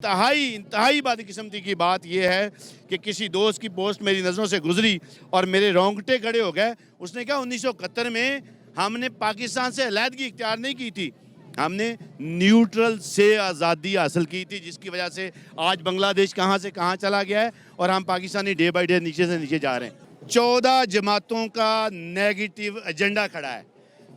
इंतहाई इंतहाई बदकिस्मती की बात यह है कि किसी दोस्त की पोस्ट मेरी नज़रों से गुजरी और मेरे रोंगटे खड़े हो गए। उसने कहा 1971 में हमने पाकिस्तान से अलहदगी इख्तियार नहीं की थी, हमने न्यूट्रल से आज़ादी हासिल की थी, जिसकी वजह से आज बांग्लादेश कहाँ से कहाँ चला गया है और हम पाकिस्तानी डे बाई डे नीचे से नीचे जा रहे हैं। 14 जमातों का नेगेटिव एजेंडा खड़ा है,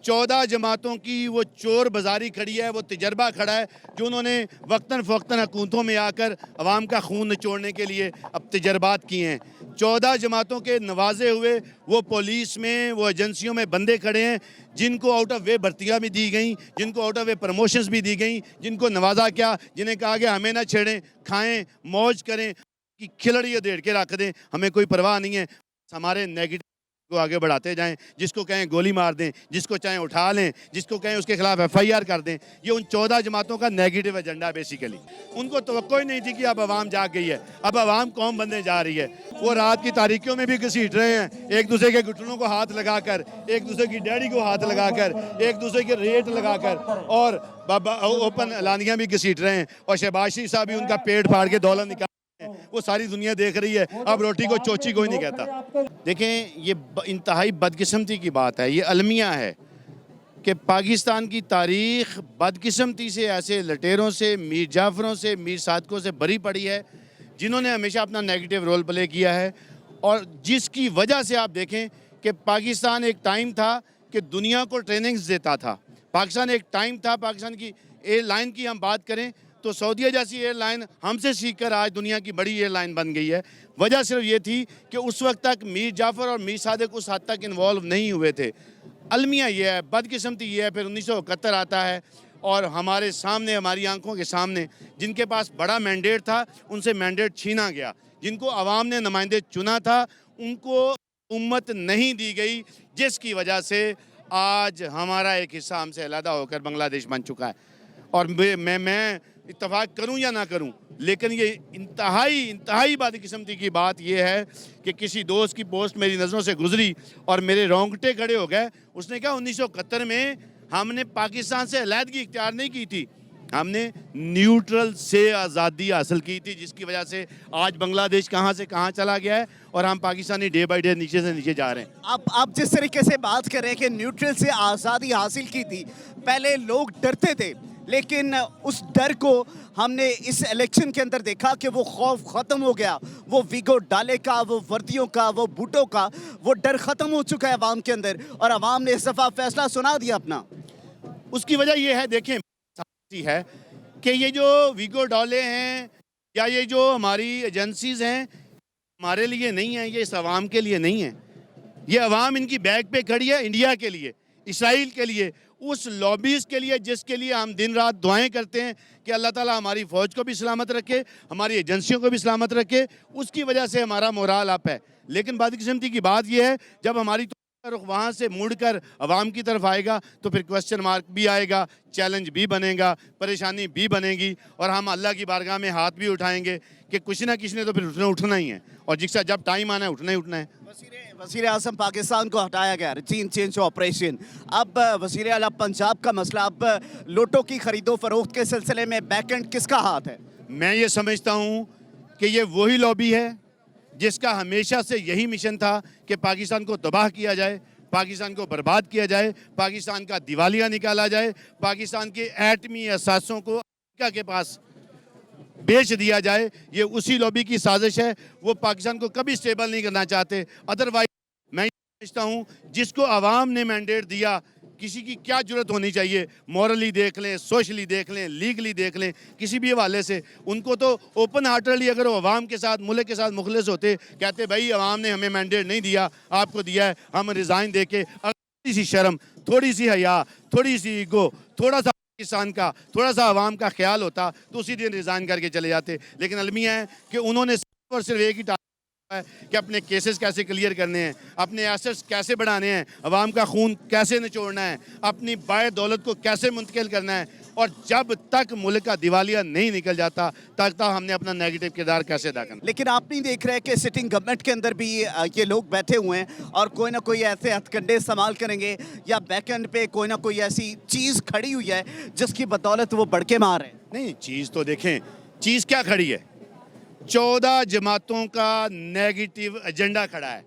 14 जमातों की वो चोर बाजारी खड़ी है, वो तजर्बा खड़ा है जो उन्होंने वक्तन फ़वक्तन हुकूमतों में आकर अवाम का खून निचोड़ने के लिए अब तजर्बात किए हैं। 14 जमातों के नवाजे हुए वो पुलिस में, वो एजेंसियों में बंदे खड़े हैं जिनको आउट ऑफ वे भर्तियाँ भी दी गई, जिनको आउट ऑफ वे प्रमोशंस भी दी गई, जिनको नवाजा क्या, जिन्हें कहा गया हमें ना छेड़ें, खाएँ मौज करें, कि खिलड़ी देड़ के रख दें, हमें कोई परवाह नहीं है। हमारे नेगेटिव को आगे बढ़ाते जाएं, जिसको कहें गोली मार दें, जिसको चाहें उठा लें, जिसको कहें उसके खिलाफ FIR कर दें। ये उन 14 जमातों का नेगेटिव एजेंडा है बेसिकली। उनको तवक्को ही नहीं थी कि अब आवाम जाग गई है, अब आवाम कौम बनने जा रही है। वो रात की तारीकियों में भी घसीट रहे हैं, एक दूसरे के घुटनों को हाथ लगाकर, एक दूसरे की डैडी को हाथ लगाकर, एक दूसरे के रेट लगाकर और ओपन एलानियाँ भी घसीट रहे हैं। और शहबाज शरीफ साहब भी उनका पेट फाड़ के दौलत निकाल, वो सारी दुनिया देख रही है। अब रोटी को चोची कोई नहीं कहता। देखें, ये इंतहाई बदकिस्मती की बात है, ये अलमिया है कि पाकिस्तान की तारीख बदकिस्मती से, ऐसे लटेरों से, मीर जाफरों से, मीर सादकों से भरी पड़ी है जिन्होंने हमेशा अपना नेगेटिव रोल प्ले किया है। और जिसकी वजह से आप देखें कि पाकिस्तान एक टाइम था कि दुनिया को ट्रेनिंग्स देता था। पाकिस्तान एक टाइम था, पाकिस्तान की एयरलाइन की हम बात करें तो सऊदीया जैसी एयरलाइन हमसे सीखकर आज दुनिया की बड़ी एयरलाइन बन गई है। वजह सिर्फ ये थी कि उस वक्त तक मीर जाफ़र और मीर सादिक उस हद तक इन्वॉल्व नहीं हुए थे। अलमिया ये है, बदकिस्मती ये है। फिर 1971 आता है और हमारे सामने, हमारी आंखों के सामने जिनके पास बड़ा मैंडेट था उनसे मैंडेट छीना गया। जिनको आवाम ने नुमाइंदे चुना था उनको उम्मत नहीं दी गई, जिसकी वजह से आज हमारा एक हिस्सा हमसे अलहदा होकर बांग्लादेश बन चुका है। और मैं इत्तफाक करूं या ना करूं, लेकिन ये इंतहाई बदकिस्मती की बात यह है कि किसी दोस्त की पोस्ट मेरी नज़रों से गुजरी और मेरे रोंगटे खड़े हो गए। उसने कहा 1971 में हमने पाकिस्तान से अलहदगी इख्तियार नहीं की थी, हमने न्यूट्रल से आज़ादी हासिल की थी, जिसकी वजह से आज बांग्लादेश कहाँ से कहाँ चला गया है और हम पाकिस्तानी डे बाई डे नीचे से नीचे जा रहे हैं। आप जिस तरीके से बात कर रहे हैं कि न्यूट्रल से आज़ादी हासिल की थी, पहले लोग डरते थे, लेकिन उस डर को हमने इस इलेक्शन के अंदर देखा कि वो खौफ ख़त्म हो गया। वो वीगो डाले का, वो वर्दियों का, वो बूटों का, वो डर ख़त्म हो चुका है अवाम के अंदर और अवाम ने इस दफ़ा फैसला सुना दिया अपना। उसकी वजह ये है, देखें, है कि ये जो वीगो डॉले हैं या ये जो हमारी एजेंसीज हैं हमारे लिए नहीं है, ये इस अवाम के लिए नहीं है। ये अवाम इनकी बैग पे खड़ी है इंडिया के लिए, इसराइल के लिए, उस लॉबीज़ के लिए जिसके लिए हम दिन रात दुआएं करते हैं कि अल्लाह ताला हमारी फ़ौज को भी सलामत रखे, हमारी एजेंसियों को भी सलामत रखे। उसकी वजह से हमारा मोराल अप है। लेकिन बदकिस्मती की बात यह है, जब हमारी रुख वहाँ से मुड़कर अवाम की तरफ आएगा तो फिर क्वेश्चन मार्क भी आएगा, चैलेंज भी बनेगा, परेशानी भी बनेगी और हम अल्लाह की बारगाह में हाथ भी उठाएंगे कि कुछ ना किसी ने तो फिर उठना ही है और जिसका जब टाइम आना है उठना ही उठना है। वज़ीर आज़म पाकिस्तान को हटाया गया, रूटीन चेंज ऑपरेशन। अब वज़ीर आला पंजाब का मसला, अब लोटों की खरीदो फरोख्त के सिलसिले में बैकएंड किसका हाथ है? मैं ये समझता हूँ कि ये वही लॉबी है जिसका हमेशा से यही मिशन था कि पाकिस्तान को तबाह किया जाए, पाकिस्तान को बर्बाद किया जाए, पाकिस्तान का दिवालिया निकाला जाए, पाकिस्तान के एटमी असासों को अमेरिका के पास बेच दिया जाए। ये उसी लॉबी की साजिश है। वो पाकिस्तान को कभी स्टेबल नहीं करना चाहते। अदरवाइज मैं समझता हूँ जिसको आवाम ने मैंडेट दिया, किसी की क्या जरूरत होनी चाहिए, मॉरली देख लें, सोशली देख लें, लीगली देख लें, किसी भी हवाले से उनको तो ओपन हार्टेडली अगर वो अवाम के साथ, मुल्क के साथ मुखलिस होते, कहते भाई अवाम ने हमें मैंडेट नहीं दिया, आपको दिया है, हम रिज़ाइन दे के, थोड़ी सी शर्म, थोड़ी सी हया, थोड़ी सी ईगो, थोड़ा सा पाकिस्तान का, थोड़ा सा अवाम का ख्याल होता तो उसी दिन रिज़ाइन करके चले जाते। लेकिन अलमिया है कि उन्होंने सिर्फ और सिर्फ एक ही कि अपने केसेस कैसे क्लियर करने हैं, अपने एसेट्स कैसे बढ़ाने हैं, अवाम का खून कैसे निचोड़ना है, अपनी बाय दौलत को कैसे मुंतकिल करना है। और जब तक मुल्क का दिवालिया नहीं निकल जाता तब तक हमने अपना नेगेटिव किरदार कैसे अदा करना। लेकिन आप नहीं देख रहे कि सिटिंग गवर्नमेंट के अंदर भी ये लोग बैठे हुए हैं और कोई ना कोई ऐसे हथकंडे इस्तेमाल करेंगे या बैकएंड पे कोई ना कोई ऐसी चीज़ खड़ी हुई है जिसकी बदौलत वो बढ़ के मार रहे हैं। नहीं, चीज़ तो देखें, चीज़ क्या खड़ी है? 14 जमातों का नेगेटिव एजेंडा खड़ा है।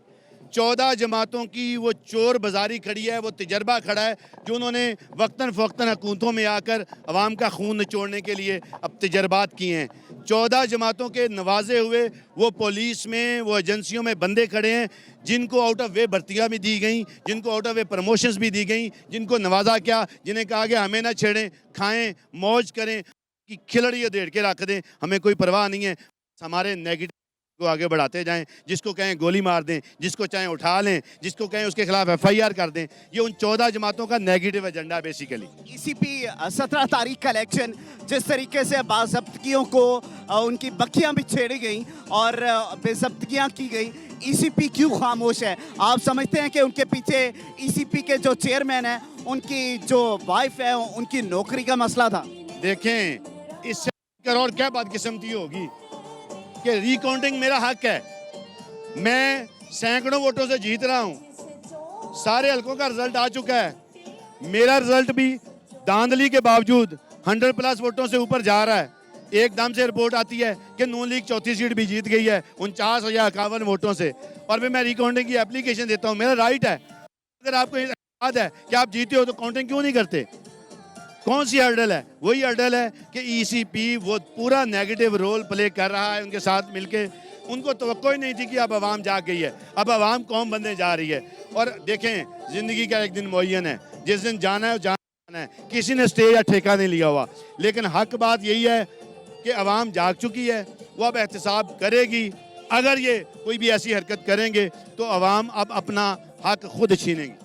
14 जमातों की वो चोर बाजारी खड़ी है, वो तजर्बा खड़ा है जो उन्होंने वक्तन फ़वक्तन हुकूमतों में आकर अवाम का खून निचोड़ने के लिए अब तजर्बात किए हैं। 14 जमातों के नवाजे हुए वो पुलिस में, वो एजेंसियों में बंदे खड़े हैं जिनको आउट ऑफ वे भर्तियाँ भी दी गई, जिनको आउट ऑफ वे प्रमोशंस भी दी गई, जिनको नवाजा क्या, जिन्हें कहा गया हमें ना छेड़ें, खाएँ मौज करें, कि खिलड़ी देड़ के रख दें, हमें कोई परवाह नहीं है। हमारे नेगेटिव को आगे बढ़ाते जाएं, जिसको कहें गोली मार दें, जिसको चाहें उठा लें, जिसको कहें उसके खिलाफ FIR कर दें। ये उन 14 जमातों का नेगेटिव एजेंडा है बेसिकली। ECP 17 तारीख का इलेक्शन जिस तरीके से बाज़ब्तगियों को उनकी बखियां भी छेड़ी गई और बेज़ब्तगियां की गई, ECP क्यों खामोश है? आप समझते हैं कि उनके पीछे ECP के जो चेयरमैन हैं उनकी जो वाइफ है उनकी नौकरी का मसला था? देखें, इससे और क्या बदकिस्मती होगी कि रिकाउंटिंग मेरा हक है, मैं सैकड़ों वोटों से जीत रहा हूं, सारे हलकों का रिजल्ट आ चुका है, मेरा रिजल्ट भी धांधली के बावजूद 100+ वोटों से ऊपर जा रहा है। एकदम से रिपोर्ट आती है कि नून लीग चौथी सीट भी जीत गई है 49,051 वोटों से, और फिर मैं रिकाउंटिंग की एप्लीकेशन देता हूं, मेरा राइट है। अगर आपको याद है कि आप जीते हो तो काउंटिंग क्यों नहीं करते? कौन सी हर्डल है? वही हर्डल है कि ECP वो पूरा नेगेटिव रोल प्ले कर रहा है उनके साथ मिलके। उनको तवक्को ही नहीं थी कि अब आवाम जाग गई है, अब आवाम कौम बनने जा रही है। और देखें, ज़िंदगी का एक दिन मुअय्यन है, जिस दिन जाना है जाना है, किसी ने स्टे या ठेका नहीं लिया हुआ। लेकिन हक बात यही है कि आवाम जाग चुकी है, वो अब एहतसाब करेगी। अगर ये कोई भी ऐसी हरकत करेंगे तो आवाम अब अपना हक खुद छीनेंगी।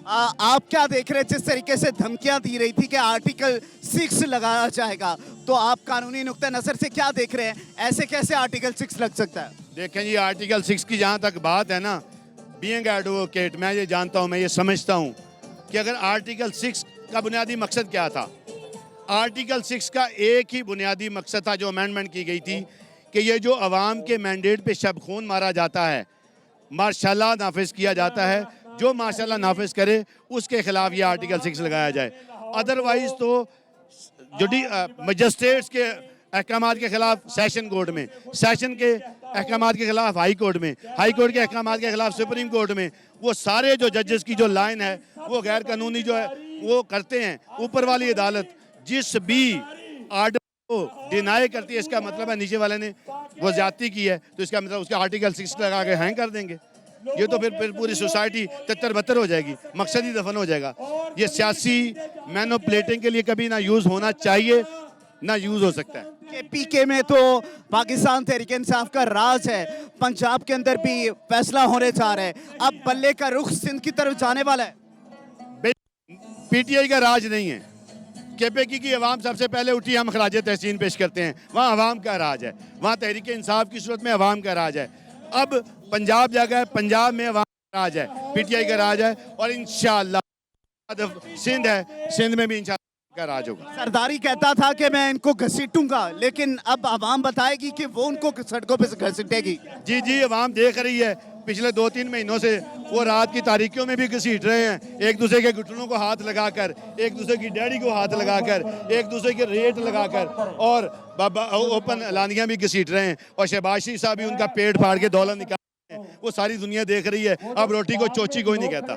आप क्या देख रहे हैं? जिस तरीके से धमकियां दी रही थी कि आर्टिकल 6 लगाया जाएगा, तो आप कानूनी नुक्ता नज़र से क्या देख रहे हैं? ऐसे कैसे आर्टिकल 6 लग सकता है? देखें जी, आर्टिकल 6 की जहाँ तक बात है ना, बीइंग एडवोकेट मैं ये जानता हूँ, मैं ये समझता हूँ कि अगर आर्टिकल 6 का बुनियादी मकसद क्या था। आर्टिकल 6 का एक ही बुनियादी मकसद था जो अमेंडमेंट की गई थी कि ये जो अवाम के मैंडेट पे शब खून मारा जाता है, मार्शल नाफिज किया जाता है, जो मार्शल नाफिज करे उसके खिलाफ ये आर्टिकल 6 लगाया जाए। अदरवाइज तो मजिस्ट्रेट्स के अहकामात के खिलाफ सेशन कोर्ट में, सेशन के अहकामात के खिलाफ हाई कोर्ट में, हाई कोर्ट के अहकामात के खिलाफ सुप्रीम कोर्ट में, वो सारे जो जजेस की जो लाइन है वो गैर कानूनी जो है वो करते हैं। ऊपर वाली अदालत जिस भी आर्डर को डिनाई करती है, इसका मतलब है नीचे वाले ने वो ज्यादती की है, तो इसका मतलब उसका आर्टिकल 6 लगा के हैंग कर देंगे। ये तो फिर पूरी सोसाइटी तितर-बतर हो जाएगी, मकसद ही दफन हो जाएगा। ये सियासी मैनिपुलेटिंग के लिए कभी ना यूज़ होना चाहिए, ना यूज़ हो सकता है। PK में तो पाकिस्तान तहरीक इंसाफ का राज है, पंजाब के अंदर भी फैसला होने जा रहा है, अब बल्ले का रुख सिंध की तरफ जाने वाला है। PTI का राज नहीं है, KPK की आवाम सबसे पहले उठी, हम खराज तहसीन पेश करते हैं, वहाँ आवाम का राज है, वहाँ तहरीक इंसाफ की सूरत में आवाम का राज है। अब पंजाब जगह है, पंजाब में आवाम का राज है, PTI का राज है, और इंशाअल्लाह सिंध है, सिंध में भी इंशाअल्लाह का राज होगा। सरदारी कहता था कि मैं इनको घसीटूंगा, लेकिन अब आवाम बताएगी कि वो उनको सड़कों पे घसीटेगी। जी जी, आवाम देख रही है, पिछले 2-3 महीनों से वो रात की तारीकियों में भी घसीट रहे हैं, एक दूसरे के घुटनों को हाथ लगाकर, एक दूसरे की डैडी को हाथ लगाकर, एक दूसरे के रेट लगाकर, और ओपन एलानियां भी घसीट रहे हैं। और शहबाज शरीफ साहब भी उनका पेट फाड़ के दौलत निकाल, वो सारी दुनिया देख रही है। अब रोटी को चोची कोई नहीं कहता।